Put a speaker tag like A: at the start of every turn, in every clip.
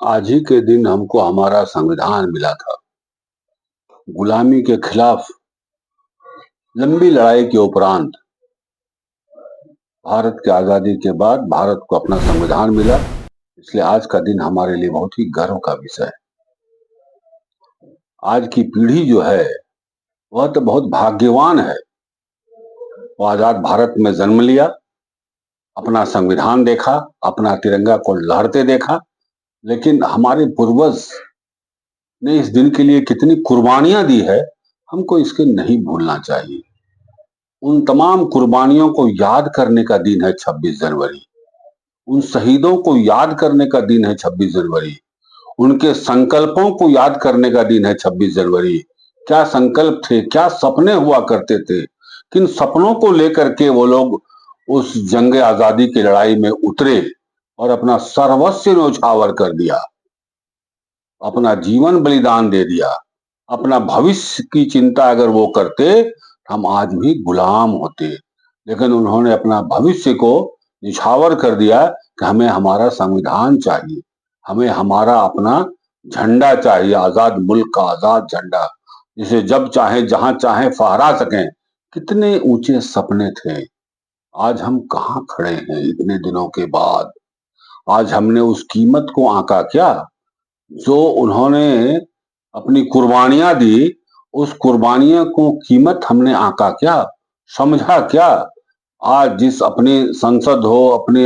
A: आज ही के दिन हमको हमारा संविधान मिला था। गुलामी के खिलाफ लंबी लड़ाई के उपरांत भारत की आजादी के बाद भारत को अपना संविधान मिला। इसलिए आज का दिन हमारे लिए बहुत ही गर्व का विषय है। आज की पीढ़ी जो है वह तो बहुत भाग्यवान है। वो आजाद भारत में जन्म लिया, अपना संविधान देखा, अपना तिरंगा को लहरते देखा। लेकिन हमारे पूर्वज ने इस दिन के लिए कितनी कुर्बानियां दी है, हमको इसके नहीं भूलना चाहिए। उन तमाम कुर्बानियों को याद करने का दिन है 26 जनवरी। उन शहीदों को याद करने का दिन है 26 जनवरी। उनके संकल्पों को याद करने का दिन है 26 जनवरी। क्या संकल्प थे, क्या सपने हुआ करते थे, किन सपनों को लेकर के वो लोग उस जंग आजादी की लड़ाई में उतरे और अपना सर्वस्व न्यौछावर कर दिया, अपना जीवन बलिदान दे दिया। अपना भविष्य की चिंता अगर वो करते, हम आज भी गुलाम होते। लेकिन उन्होंने अपना भविष्य को निछावर कर दिया कि हमें हमारा संविधान चाहिए, हमें हमारा अपना झंडा चाहिए, आजाद मुल्क का आजाद झंडा, जिसे जब चाहे जहां चाहे फहरा सकें। कितने ऊंचे सपने थे। आज हम कहाँ खड़े हैं इतने दिनों के बाद। आज हमने उस कीमत को आंका क्या जो उन्होंने अपनी कुर्बानियां दी। उस कुर्बानियों को कीमत हमने आंका क्या, समझा क्या। आज जिस अपनी संसद हो, अपनी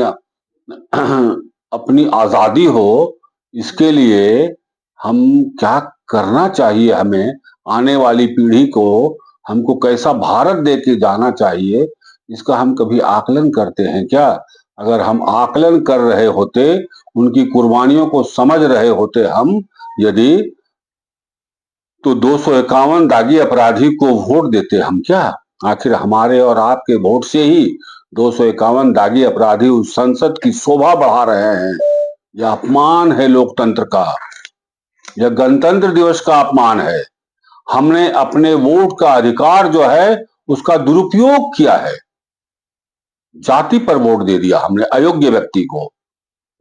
A: अपनी आजादी हो, इसके लिए हम क्या करना चाहिए, हमें आने वाली पीढ़ी को हमको कैसा भारत दे के जाना चाहिए, इसका हम कभी आकलन करते हैं क्या। अगर हम आकलन कर रहे होते, उनकी कुर्बानियों को समझ रहे होते हम यदि, तो 251 दागी अपराधी को वोट देते हम क्या। आखिर हमारे और आपके वोट से ही 251 दागी अपराधी उस संसद की शोभा बढ़ा रहे हैं। यह अपमान है लोकतंत्र का, यह गणतंत्र दिवस का अपमान है। हमने अपने वोट का अधिकार जो है उसका दुरुपयोग किया है। जाति पर वोट दे दिया हमने अयोग्य व्यक्ति को,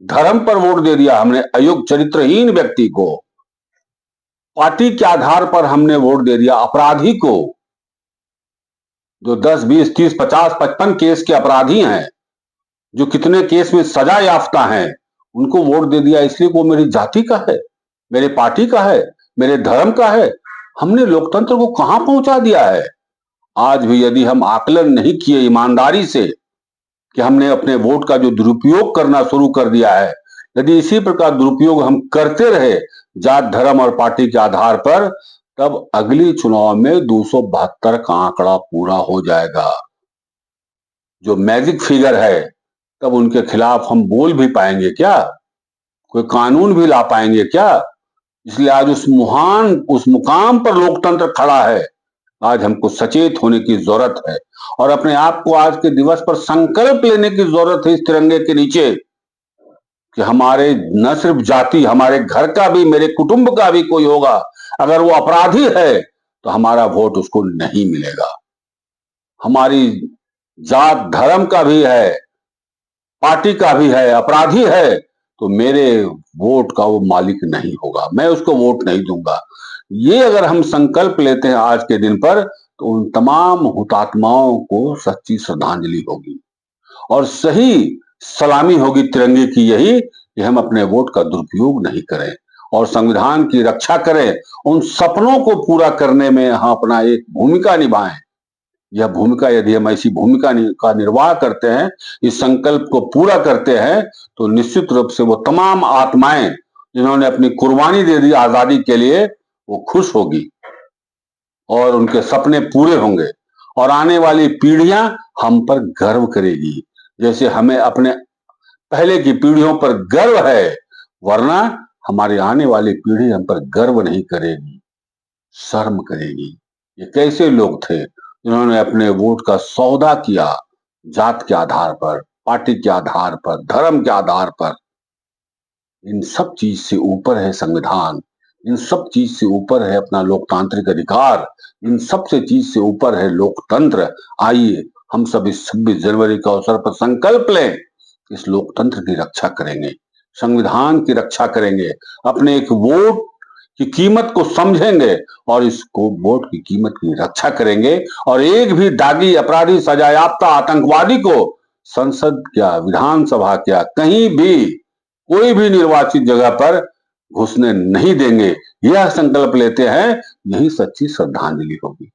A: धर्म पर वोट दे दिया हमने अयोग्य चरित्रहीन व्यक्ति को, पार्टी के आधार पर हमने वोट दे दिया अपराधी को। जो 10, 20, 30, 50, 55 केस के अपराधी हैं, जो कितने केस में सजा याफ्ता हैं, उनको वोट दे दिया इसलिए वो मेरी जाति का है, मेरे पार्टी का है, मेरे धर्म का है। हमने लोकतंत्र को कहां पहुंचा दिया है। आज भी यदि हम आकलन नहीं किए ईमानदारी से कि हमने अपने वोट का जो दुरुपयोग करना शुरू कर दिया है, यदि इसी प्रकार दुरुपयोग हम करते रहे जात, धर्म और पार्टी के आधार पर, तब अगली चुनाव में 272 का आंकड़ा पूरा हो जाएगा, जो मैजिक फिगर है। तब उनके खिलाफ हम बोल भी पाएंगे क्या, कोई कानून भी ला पाएंगे क्या। इसलिए आज उस मुकाम पर लोकतंत्र खड़ा है। आज हमको सचेत होने की जरूरत है और अपने आप को आज के दिवस पर संकल्प लेने की जरूरत है इस तिरंगे के नीचे कि हमारे न सिर्फ जाति, हमारे घर का भी, मेरे कुटुंब का भी कोई होगा, अगर वो अपराधी है तो हमारा वोट उसको नहीं मिलेगा। हमारी जात धर्म का भी है, पार्टी का भी है, अपराधी है तो मेरे वोट का वो मालिक नहीं होगा, मैं उसको वोट नहीं दूंगा। ये अगर हम संकल्प लेते हैं आज के दिन पर, तो उन तमाम हुतात्माओं को सच्ची श्रद्धांजलि होगी और सही सलामी होगी तिरंगे की यही कि हम अपने वोट का दुरुपयोग नहीं करें और संविधान की रक्षा करें। उन सपनों को पूरा करने में हम अपना एक भूमिका निभाएं। यह भूमिका यदि हम ऐसी भूमिका का निर्वाह करते हैं, इस संकल्प को पूरा करते हैं, तो निश्चित रूप से वो तमाम आत्माएं जिन्होंने अपनी कुर्बानी दे दी आजादी के लिए, वो खुश होगी और उनके सपने पूरे होंगे और आने वाली पीढ़ियां हम पर गर्व करेगी, जैसे हमें अपने पहले की पीढ़ियों पर गर्व है। वरना हमारी आने वाली पीढ़ी हम पर गर्व नहीं करेगी, शर्म करेगी। ये कैसे लोग थे जिन्होंने अपने वोट का सौदा किया जात के आधार पर, पार्टी के आधार पर, धर्म के आधार पर। इन सब चीज से ऊपर है संविधान, इन सब चीज से ऊपर है अपना लोकतांत्रिक अधिकार, इन सब से चीज से ऊपर है लोकतंत्र। आइए हम सब इस 26 जनवरी का अवसर पर संकल्प लें, इस लोकतंत्र की रक्षा करेंगे। संविधान की रक्षा करेंगे, अपने एक वोट की कीमत को समझेंगे और इसको वोट की कीमत की रक्षा करेंगे और एक भी दागी अपराधी सजायाफ्ता आतंकवादी को संसद क्या विधानसभा क्या कहीं भी कोई भी निर्वाचित जगह पर घुसने नहीं देंगे। यह संकल्प लेते हैं, यही सच्ची श्रद्धांजलि होगी।